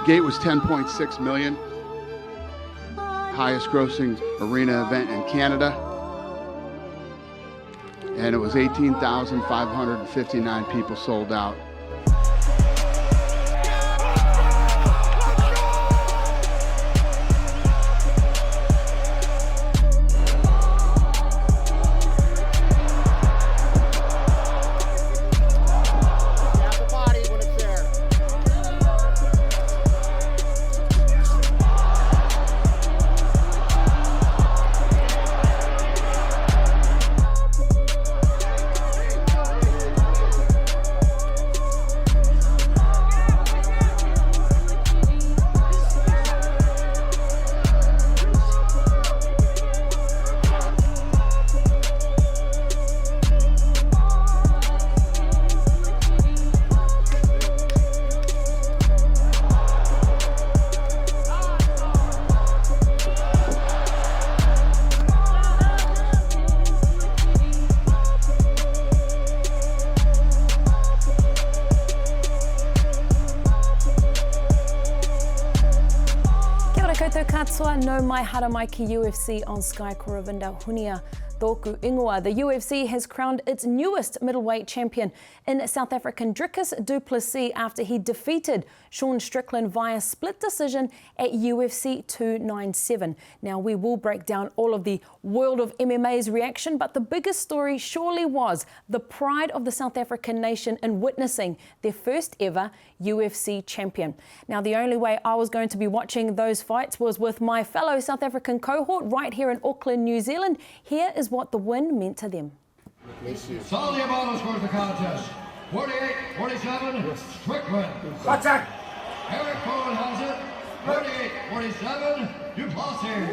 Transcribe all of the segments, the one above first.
gate was 10.6 million. Highest grossing arena event in Canada. And it was 18,559 people sold out. Katsua no mai haramai ki UFC on Sky Koravinda Hunia Tōku Ingoa. The UFC has crowned its newest middleweight champion in South African Dricus Du Plessis after he defeated Sean Strickland via split decision at UFC 297. Now, we will break down all of the world of MMA's reaction, but the biggest story surely was the pride of the South African nation in witnessing their first ever UFC champion. Now, the only way I was going to be watching those fights was with my fellow South African cohort right here in Auckland, New Zealand. Here is what the win meant to them. Solly Abalo scores the contest. 48-47, Strickland. Attack! Eric Cohen has it. 48-47, Du Plessis.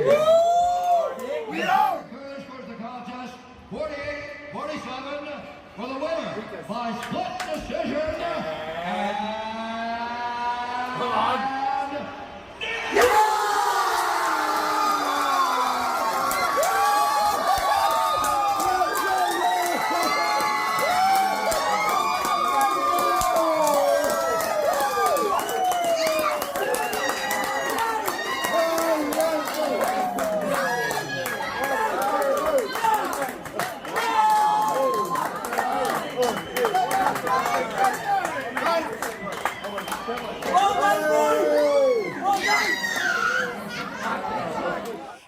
Curtis scores the contest. 48-47 for the winner by split decision. Come on.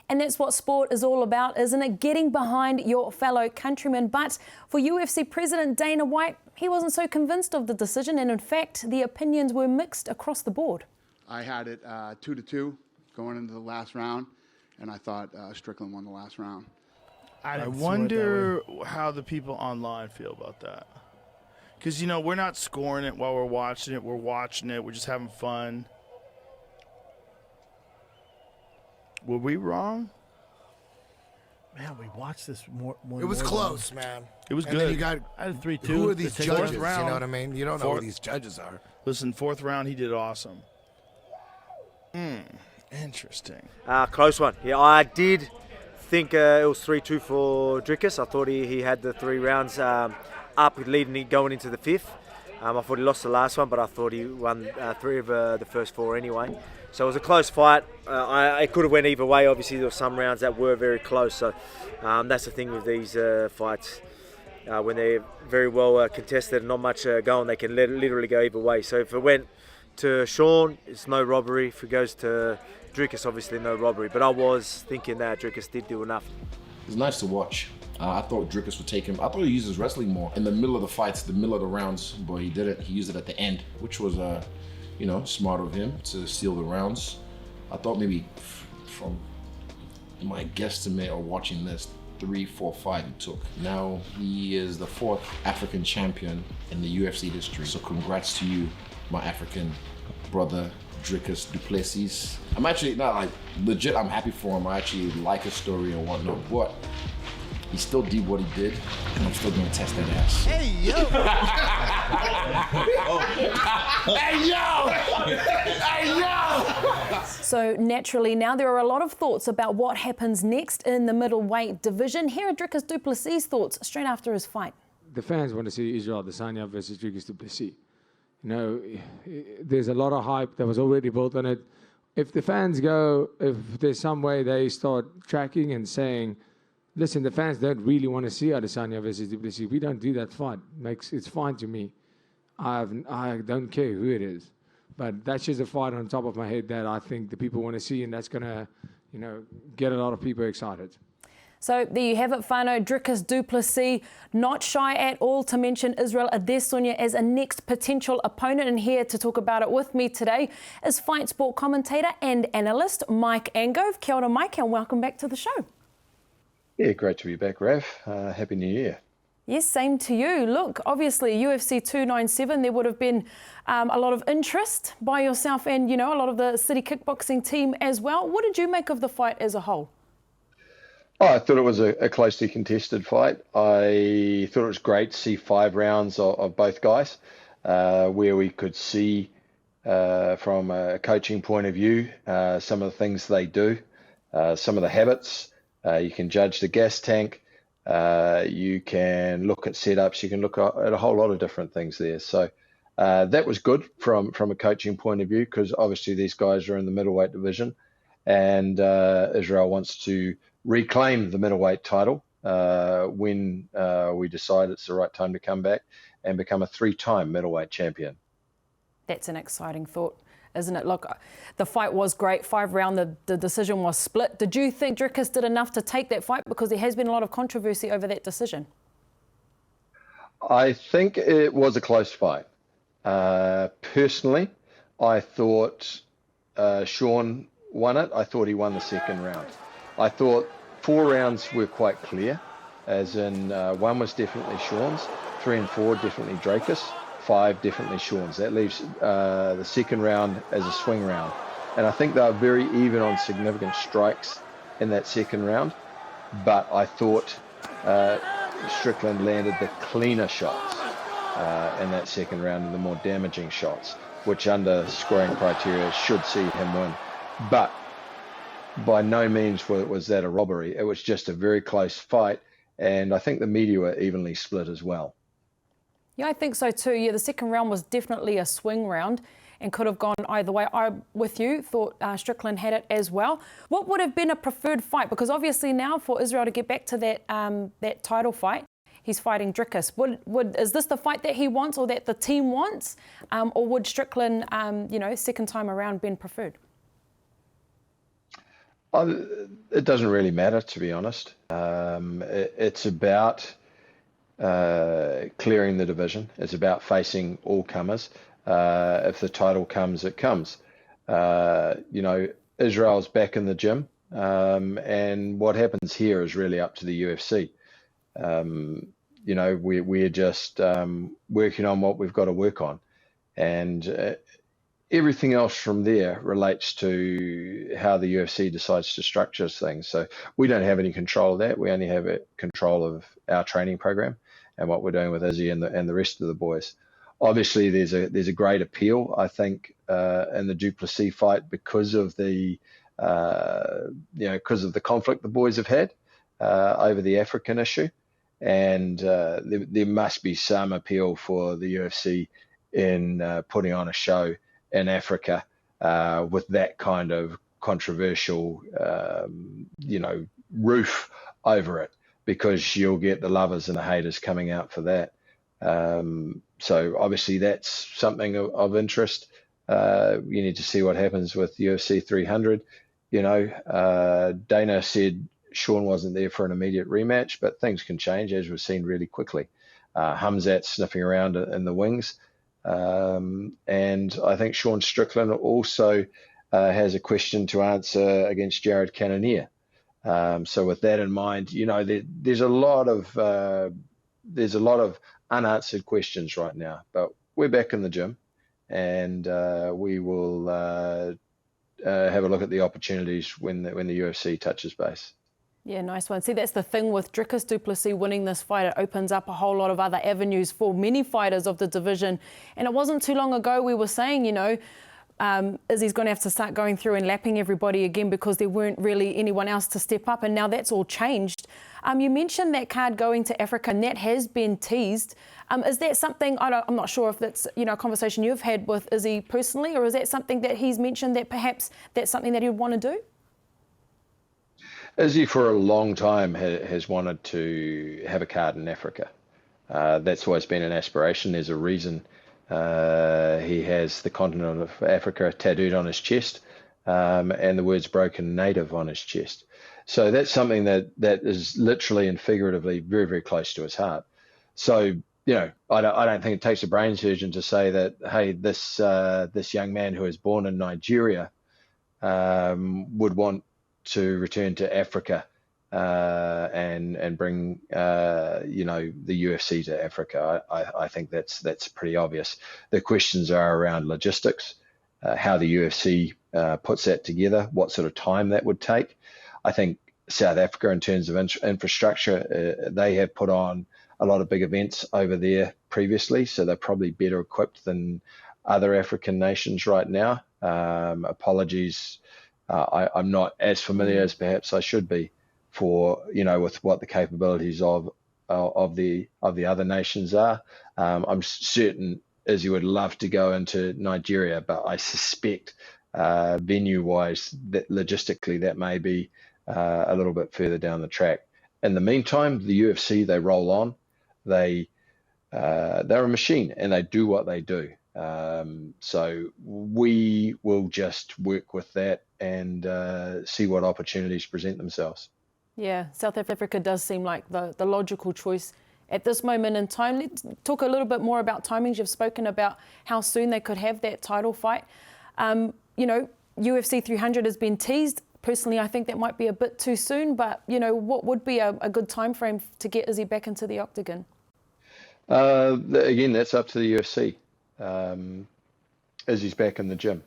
And that's what sport is all about, isn't it? Getting behind your fellow countrymen. But for UFC President Dana White, he wasn't so convinced of the decision, and in fact, the opinions were mixed across the board. I had it 2-2 going into the last round, and I thought Strickland won the last round. I wonder how the people online feel about that. Because, you know, we're not scoring it while we're watching it. We're watching it. We're just having fun. Were we wrong? Man, we watched this more. It was close, man. It was And good. then you got I had 3-2. who are these judges? You round. know what I mean? You don't know who these judges are. Listen, fourth round, he did awesome. Interesting. Close one. Yeah, I did think it was 3-2 for Dricus. I thought he had the 3 rounds up leading going into the 5th. I thought he lost the last one, but I thought he won 3 of the first 4 anyway. So it was a close fight. It could have went either way. Obviously, there were some rounds that were very close. So that's the thing with these fights. When they're very well contested and not much going, they can literally go either way. So if it went to Sean, it's no robbery. If it goes to Dricus, obviously no robbery. But I was thinking that Dricus did do enough. It was nice to watch. I thought Dricus would take him. I thought he used his wrestling more in the middle of the fights, the middle of the rounds, but he did it. He used it at the end, which was, you know, smart of him to steal the rounds. I thought maybe from my guesstimate or watching this, 3, 4, 5 he took. Now he is the 4th African champion in the UFC history. So congrats to you, my African brother, Dricus Du Plessis. I'm actually not like legit, I'm happy for him. I actually like his story and whatnot, but he still did what he did, and I'm still gonna test that ass. Hey, yo! Hey, yo! Hey, yo! So naturally, now there are a lot of thoughts about what happens next in the middleweight division. Here are Dricus Du Plessis' thoughts straight after his fight. The fans want to see Israel Adesanya versus Dricus Du Plessis. there's a lot of hype that was already built on it. If the fans go, if there's some way they start tracking and saying, listen, the fans don't really want to see Adesanya versus Du Plessis. We don't do that fight. It's fine to me. I don't care who it is. But that's just a fight on top of my head that I think the people want to see, and that's going to, get a lot of people excited. So there you have it, whānau. Dricus Du Plessis, not shy at all to mention Israel Adesanya as a next potential opponent. And here to talk about it with me today is Fight Sport commentator and analyst Mike Angove. Kia ora, Mike, and welcome back to the show. Yeah, great to be back, Rav. Happy New Year. Yes, same to you. Look, obviously, UFC 297, there would have been a lot of interest by yourself and, a lot of the City Kickboxing team as well. What did you make of the fight as a whole? Oh, I thought it was a closely contested fight. I thought it was great to see 5 rounds of both guys, where we could see from a coaching point of view some of the things they do, some of the habits. You can judge the gas tank. You can look at setups. You can look at a whole lot of different things there. So that was good from a coaching point of view, because obviously these guys are in the middleweight division, and Israel wants to reclaim the middleweight title when we decide it's the right time to come back and become a 3-time middleweight champion. That's an exciting thought, isn't it? Look, the fight was great. 5 round, the decision was split. Did you think Dricus did enough to take that fight? Because there has been a lot of controversy over that decision. I think it was a close fight. Personally, I thought Sean won it. I thought he won the second round. I thought 4 rounds were quite clear, as in 1 was definitely Sean's, 3 and 4 definitely Dricus, 5 definitely Sean's. That leaves the second round as a swing round. And I think they were very even on significant strikes in that second round. But I thought Strickland landed the cleaner shots in that second round, and the more damaging shots, which under scoring criteria should see him win. But by no means was that a robbery. It was just a very close fight, and I think the media were evenly split as well. Yeah, I think so too. Yeah, the second round was definitely a swing round and could have gone either way. I, with you, thought Strickland had it as well. What would have been a preferred fight? Because obviously now for Israel to get back to that title fight, he's fighting Dricus. Is this the fight that he wants or that the team wants? Or would Strickland, second time around, been preferred? It doesn't really matter, to be honest. It's about clearing the division. It's about facing all comers. If the title comes, it comes. Israel's back in the gym, and what happens here is really up to the UFC. We're just working on what we've got to work on, and everything else from there relates to how the UFC decides to structure things. So we don't have any control of that. We only have control of our training program and what we're doing with Izzy and the rest of the boys. Obviously, there's a great appeal, I think, in the Du Plessis fight because of the conflict the boys have had over the African issue, and there must be some appeal for the UFC in putting on a show in Africa with that kind of controversial, roof over it, because you'll get the lovers and the haters coming out for that. So obviously that's something of interest. You need to see what happens with UFC 300. Dana said Sean wasn't there for an immediate rematch, but things can change, as we've seen really quickly. Hamzat's sniffing around in the wings. And I think Sean Strickland also has a question to answer against Jared Cannonier. So with that in mind, there's a lot of unanswered questions right now. But we're back in the gym, and we will have a look at the opportunities when the UFC touches base. Yeah, nice one. See, that's the thing with Dricus Du Plessis winning this fight. It opens up a whole lot of other avenues for many fighters of the division. And it wasn't too long ago we were saying, Izzy's going to have to start going through and lapping everybody again because there weren't really anyone else to step up. And now that's all changed. You mentioned that card going to Africa, and that has been teased. Is that something, I'm not sure if that's a conversation you've had with Izzy personally, or is that something that he's mentioned that perhaps that's something that he'd want to do? Izzy for a long time has wanted to have a card in Africa. That's always been an aspiration. There's a reason he has the continent of Africa tattooed on his chest, and the words broken native on his chest. So that's something that is literally and figuratively very, very close to his heart. So, I don't think it takes a brain surgeon to say that, hey, this young man who is born in Nigeria would want to return to Africa and bring the UFC to Africa. I think that's pretty obvious. The questions are around logistics, how the UFC puts that together, what sort of time that would take. I think South Africa, in terms of infrastructure, they have put on a lot of big events over there previously, so they're probably better equipped than other African nations right now. Apologies, I'm not as familiar as perhaps I should be with what the capabilities of the other nations are. I'm certain Izzy would love to go into Nigeria, but I suspect venue-wise, that logistically that may be a little bit further down the track. In the meantime, the UFC, they roll on. They're a machine, and they do what they do. So we will just work with that and see what opportunities present themselves. Yeah, South Africa does seem like the logical choice at this moment in time. Let's talk a little bit more about timings. You've spoken about how soon they could have that title fight. UFC 300 has been teased. Personally, I think that might be a bit too soon, but, what would be a good time frame to get Izzy back into the octagon? Again, that's up to the UFC. Izzy's back in the gym.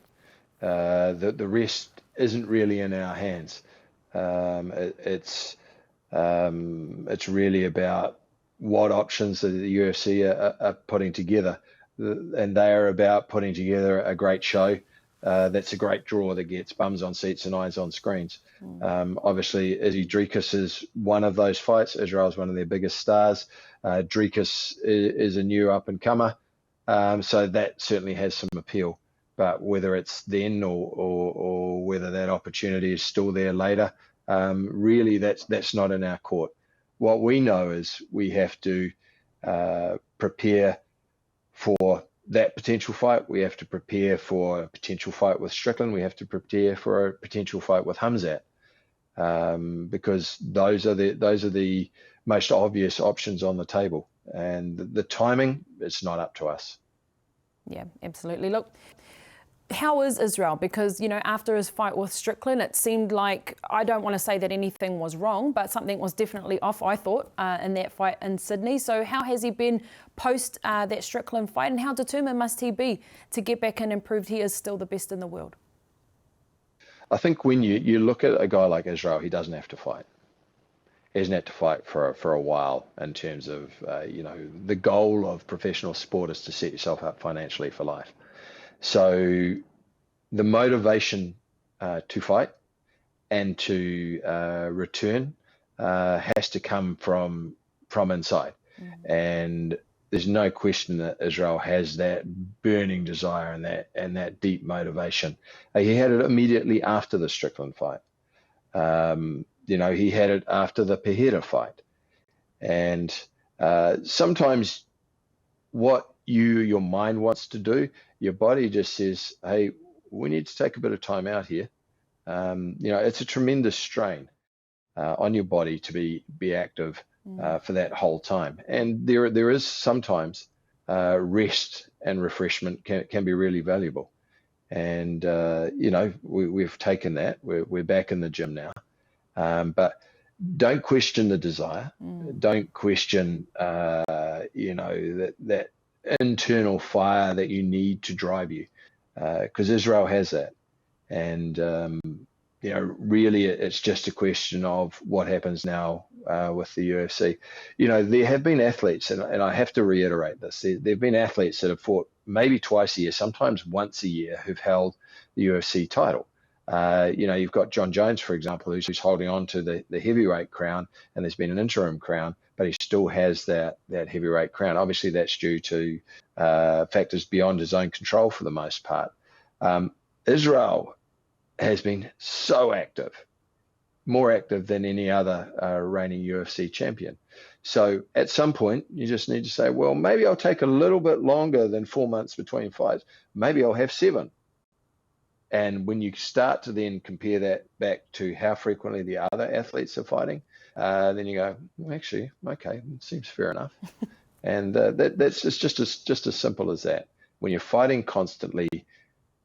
The rest isn't really in our hands. It's really about what options the UFC are putting together, and they are about putting together a great show. That's a great draw that gets bums on seats and eyes on screens. Obviously, Izzy Dricus is one of those fights. Israel is one of their biggest stars. Dricus is a new up-and-comer, so that certainly has some appeal. But whether it's then or whether that opportunity is still there later, really that's not in our court. What we know is we have to prepare for that potential fight. We have to prepare for a potential fight with Strickland. We have to prepare for a potential fight with Hamzat, because those are the most obvious options on the table. And the timing, it's not up to us. Yeah, absolutely. Look, how is Israel? Because, after his fight with Strickland, it seemed like, I don't want to say that anything was wrong, but something was definitely off, I thought, in that fight in Sydney. So how has he been post that Strickland fight, and how determined must he be to get back in and prove he is still the best in the world? I think when you look at a guy like Israel, he doesn't have to fight. He doesn't have to fight for a while in terms of, the goal of professional sport is to set yourself up financially for life. So the motivation to fight and to return has to come from inside. And there's no question that Israel has that burning desire and that deep motivation. He had it immediately after the Strickland fight. He had it after the Pereira fight. And sometimes what your mind wants to do, your body just says, hey, we need to take a bit of time out here. It's a tremendous strain on your body to be active for that whole time. And there is sometimes rest and refreshment can be really valuable. And, we've taken that. We're back in the gym now. But don't question the desire. Don't question, that internal fire that you need to drive you, because Israel has that. And, really it's just a question of what happens now with the UFC. There have been athletes, and I have to reiterate this, there have been athletes that have fought maybe twice a year, sometimes once a year, who've held the UFC title. You've got John Jones, for example, who's holding on to the heavyweight crown, and there's been an interim crown, but he still has that heavyweight crown. Obviously, that's due to factors beyond his own control for the most part. Israel has been so active, more active than any other reigning UFC champion. So at some point, you just need to say, well, maybe I'll take a little bit longer than 4 months between fights. Maybe I'll have 7. And when you start to then compare that back to how frequently the other athletes are fighting, then you go, well, actually, okay, it seems fair enough. And that's just as simple as that. When you're fighting constantly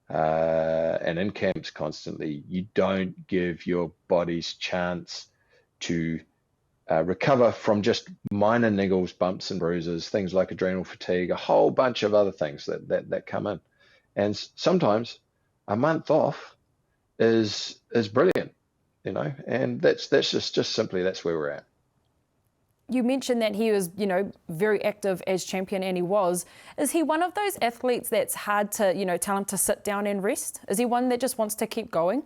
and in camps constantly, you don't give your body's chance to recover from just minor niggles, bumps and bruises, things like adrenal fatigue, a whole bunch of other things that come in. And sometimes a month off is brilliant, and that's just simply that's where we're at. You mentioned that he was, very active as champion, and he was. Is he one of those athletes that's hard to, tell him to sit down and rest? Is he one that just wants to keep going?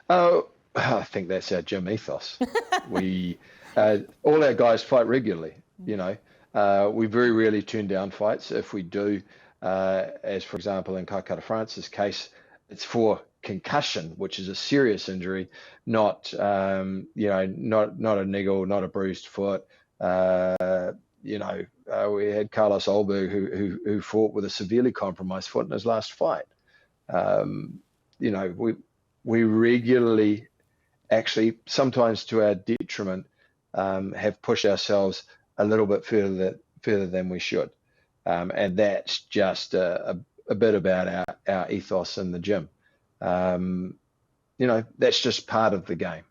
Oh, I think that's our gym ethos. We all our guys fight regularly. We very rarely turn down fights. If we do, as for example in Kaikara France's case, it's for concussion, which is a serious injury, not not a niggle, not a bruised foot. We had Carlos Olberg who fought with a severely compromised foot in his last fight. We regularly, actually sometimes to our detriment, have pushed ourselves a little bit further than we should. And that's just a bit about our ethos in the gym. That's just part of the game.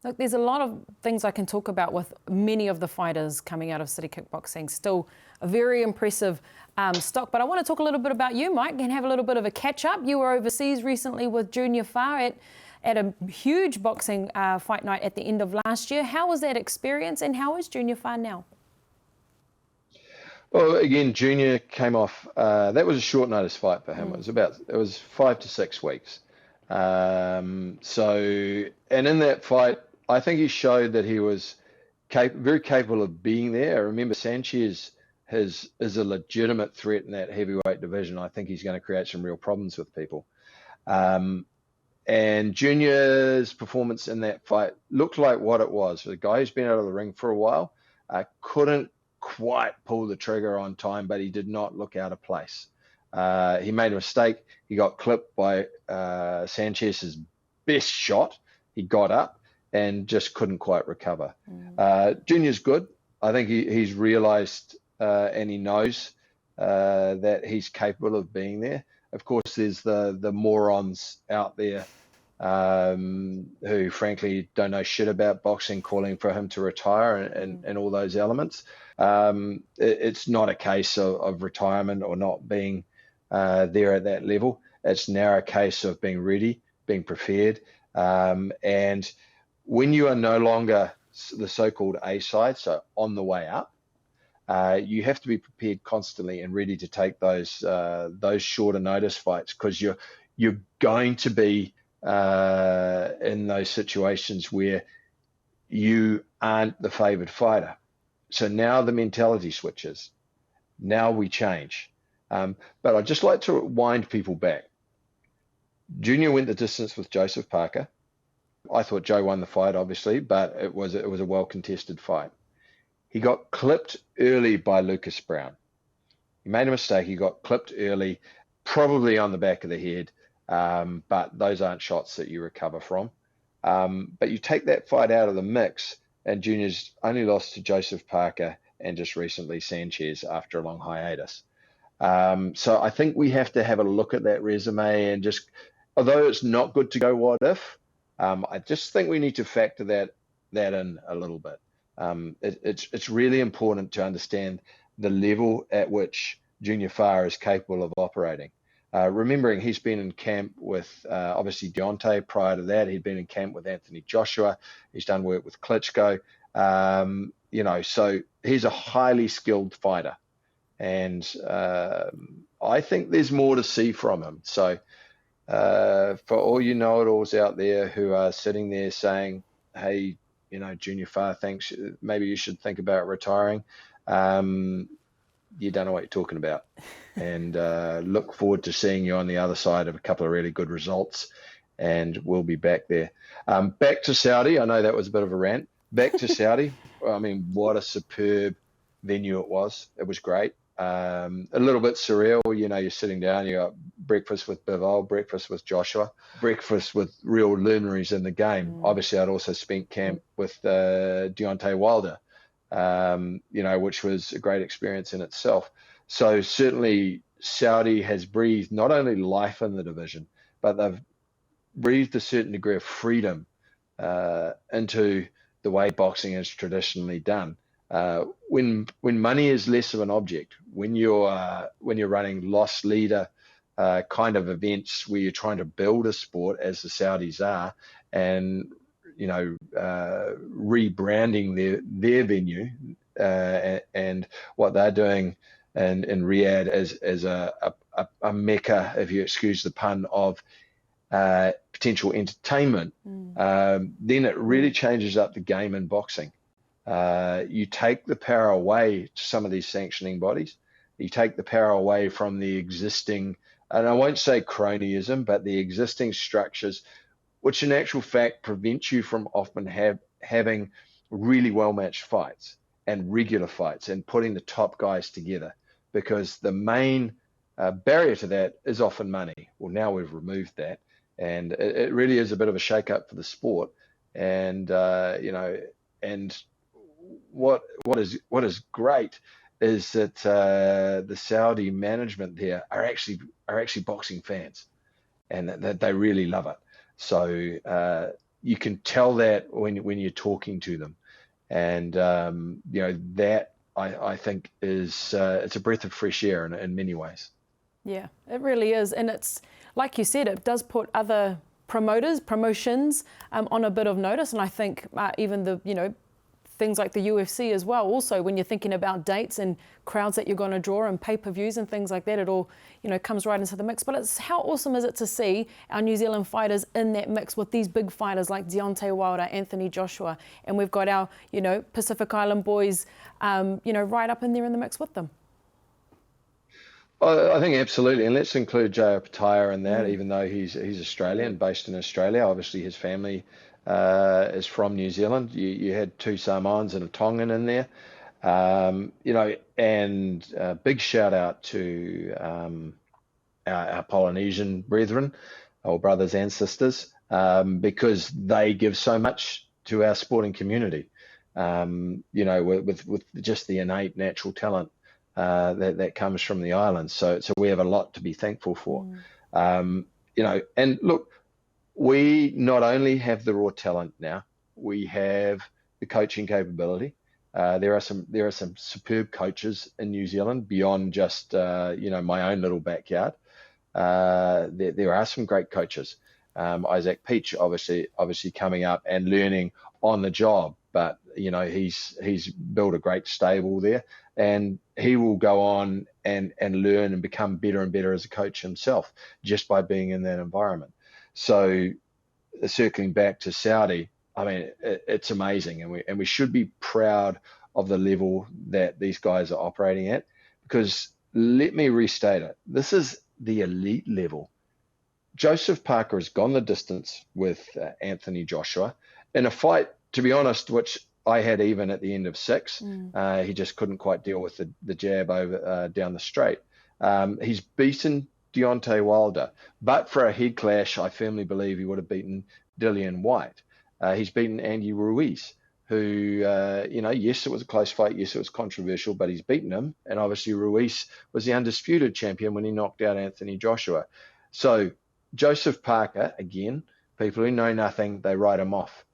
Look, there's a lot of things I can talk about with many of the fighters coming out of City Kickboxing. Still a very impressive stock. But I want to talk a little bit about you, Mike, and have a little bit of a catch-up. You were overseas recently with Junior Farr at a huge boxing fight night at the end of last year. How was that experience, and how is Junior Farr now? Well, again, Junior came off. That was a short notice fight for him. It was 5 to 6 weeks. And in that fight, I think he showed that he was very capable of being there. I remember Sanchez is a legitimate threat in that heavyweight division. I think he's going to create some real problems with people. And Junior's performance in that fight looked like what it was. The guy who's been out of the ring for a while couldn't quite pull the trigger on time, but he did not look out of place. He made a mistake. He got clipped by Sanchez's best shot. He got up and just couldn't quite recover. Junior's good. I think he's realized and he knows that he's capable of being there. Of course, there's the morons out there who frankly don't know shit about boxing, calling for him to retire and all those elements. It's not a case of retirement or not being there at that level. It's now a case of being ready, being prepared. And when you are no longer the so-called A side, so on the way up, you have to be prepared constantly and ready to take those shorter notice fights, because you're going to be in those situations where you aren't the favored fighter. So now the mentality switches. Now we change. But I'd just like to wind people back. Junior went the distance with Joseph Parker. I thought Joe won the fight, obviously, but it was a well-contested fight. He got clipped early by Lucas Brown. He made a mistake. He got clipped early, probably on the back of the head, but those aren't shots that you recover from. But you take that fight out of the mix, and Junior's only lost to Joseph Parker and just recently Sanchez after a long hiatus. So I think we have to have a look at that resume and just, although it's not good to go what if, I just think we need to factor that in a little bit. It's really important to understand the level at which Junior Farr is capable of operating. Remembering he's been in camp with obviously Deontay. Prior to that, he'd been in camp with Anthony Joshua. He's done work with Klitschko. So he's a highly skilled fighter, and I think there's more to see from him. So For all you know-it-alls out there who are sitting there saying, hey, Junior Farr thinks maybe you should think about retiring, you don't know what you're talking about. And look forward to seeing you on the other side of a couple of really good results, and we'll be back there. Back to Saudi. I know that was a bit of a rant. Back to Saudi. I mean, what a superb venue it was. It was great. A little bit surreal. You're sitting down, you got breakfast with Bivol, breakfast with Joshua, breakfast with real luminaries in the game. Obviously, I'd also spent camp with Deontay Wilder, which was a great experience in itself. So certainly Saudi has breathed not only life in the division, but they've breathed a certain degree of freedom into the way boxing is traditionally done. When money is less of an object, when you're running loss leader kind of events where you're trying to build a sport, as the Saudis are, and rebranding their venue and what they're doing in Riyadh as a mecca, if you excuse the pun, of potential entertainment, then it really changes up the game in boxing. You take the power away to some of these sanctioning bodies. You take the power away from the existing, and I won't say cronyism, but the existing structures, which in actual fact prevent you from often having really well-matched fights and regular fights and putting the top guys together, because the main barrier to that is often money. Well, now we've removed that, and it really is a bit of a shake-up for the sport. And and what is great is that the Saudi management there are actually boxing fans, and that they really love it. So you can tell that when you're talking to them, and that I think is it's a breath of fresh air in many ways. Yeah, it really is, and it's like you said, it does put other promotions on a bit of notice, and I think even the things like the UFC as well. Also, when you're thinking about dates and crowds that you're going to draw and pay-per-views and things like that, it all comes right into the mix. But it's how awesome is it to see our New Zealand fighters in that mix with these big fighters like Deontay Wilder, Anthony Joshua, and we've got our Pacific Island boys right up in there in the mix with them. I think absolutely, and let's include Jaya Pataya in that, even though he's Australian, based in Australia. Obviously, his family is from New Zealand. You had two Samoans and a Tongan in there, and big shout out to our Polynesian brethren, or brothers and sisters, because they give so much to our sporting community, with just the innate natural talent that comes from the islands. So we have a lot to be thankful for. And look, we not only have the raw talent now, we have the coaching capability. There are some superb coaches in New Zealand beyond just my own little backyard. There are some great coaches. Isaac Peach obviously coming up and learning on the job, but he's built a great stable there, and he will go on and learn and become better and better as a coach himself just by being in that environment. So circling back to Saudi, I mean, it's amazing, and we should be proud of the level that these guys are operating at, because let me restate it. This is the elite level. Joseph Parker has gone the distance with Anthony Joshua in a fight, to be honest, which I had even at the end of 6. He just couldn't quite deal with the jab over down the straight. He's beaten Deontay Wilder, but for a head clash, I firmly believe he would have beaten Dillian White. He's beaten Andy Ruiz, who, yes, it was a close fight. Yes, it was controversial, but he's beaten him. And obviously Ruiz was the undisputed champion when he knocked out Anthony Joshua. So Joseph Parker, again, people who know nothing, they write him off.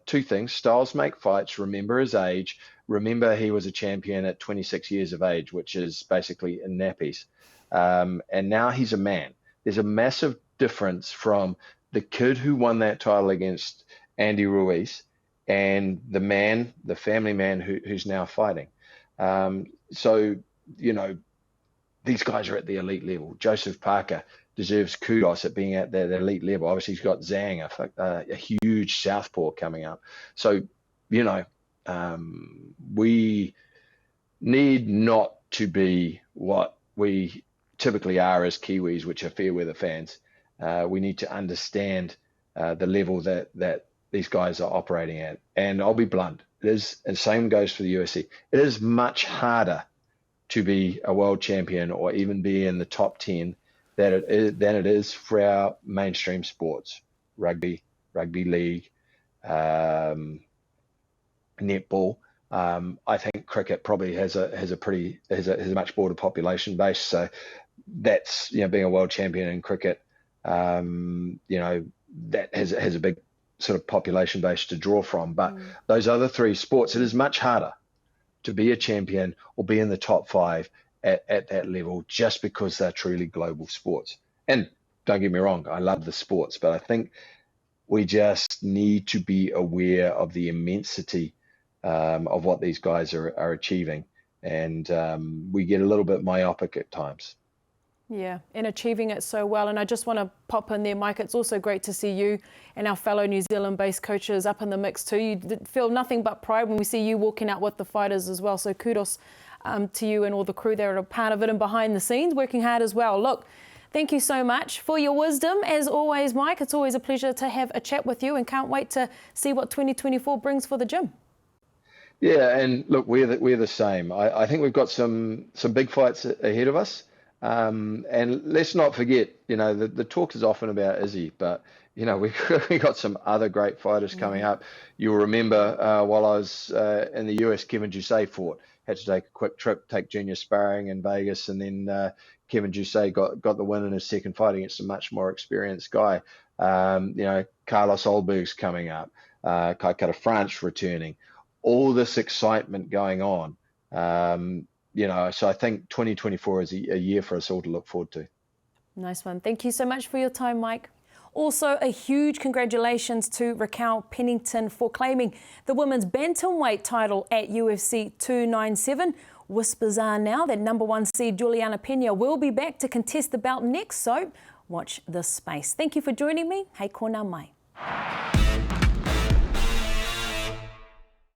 Two things: styles make fights. Remember his age. Remember he was a champion at 26 years of age, which is basically in nappies. And now he's a man. There's a massive difference from the kid who won that title against Andy Ruiz and the family man who's now fighting. So these guys are at the elite level. Joseph Parker deserves kudos at being at that elite level. Obviously, he's got Zhang, a huge southpaw coming up. So, you know, we need not to be what we typically are as Kiwis, which are fair weather fans. We need to understand the level that these guys are operating at. And I'll be blunt. It is, and same goes for the UFC. It is much harder to be a world champion or even be in the top 10 than it is for our mainstream sports, rugby league, netball. I think cricket probably has a much broader population base. So that's, you know, being a world champion in cricket, you know, that has a big sort of population base to draw from. But those other three sports, it is much harder to be a champion or be in the top 5 at that level, just because they're truly global sports. And don't get me wrong, I love the sports, but I think we just need to be aware of the immensity of what these guys are achieving. And we get a little bit myopic at times. Yeah, and achieving it so well. And I just want to pop in there, Mike, it's also great to see you and our fellow New Zealand-based coaches up in the mix too. You feel nothing but pride when we see you walking out with the fighters as well. So kudos to you and all the crew that are a part of it and behind the scenes, working hard as well. Look, thank you so much for your wisdom. As always, Mike, it's always a pleasure to have a chat with you, and can't wait to see what 2024 brings for the gym. Yeah, and look, we're the same. I think we've got some big fights ahead of us. And let's not forget, you know, the talk is often about Izzy, but, you know, we got some other great fighters coming up. You'll remember while I was in the US, Kevin Jusay fought. Had to take a quick trip, take junior sparring in Vegas, and then Kevin Jusay got the win in his second fight against a much more experienced guy. You know, Carlos Olberg's coming up, Kai Kara-France returning. All this excitement going on. You know, so I think 2024 is a year for us all to look forward to. Nice one. Thank you so much for your time, Mike. Also, a huge congratulations to Raquel Pennington for claiming the women's bantamweight title at UFC 297. Whispers are now that #1 seed Juliana Pena will be back to contest the belt next, so watch this space. Thank you for joining me. Hei kona mai.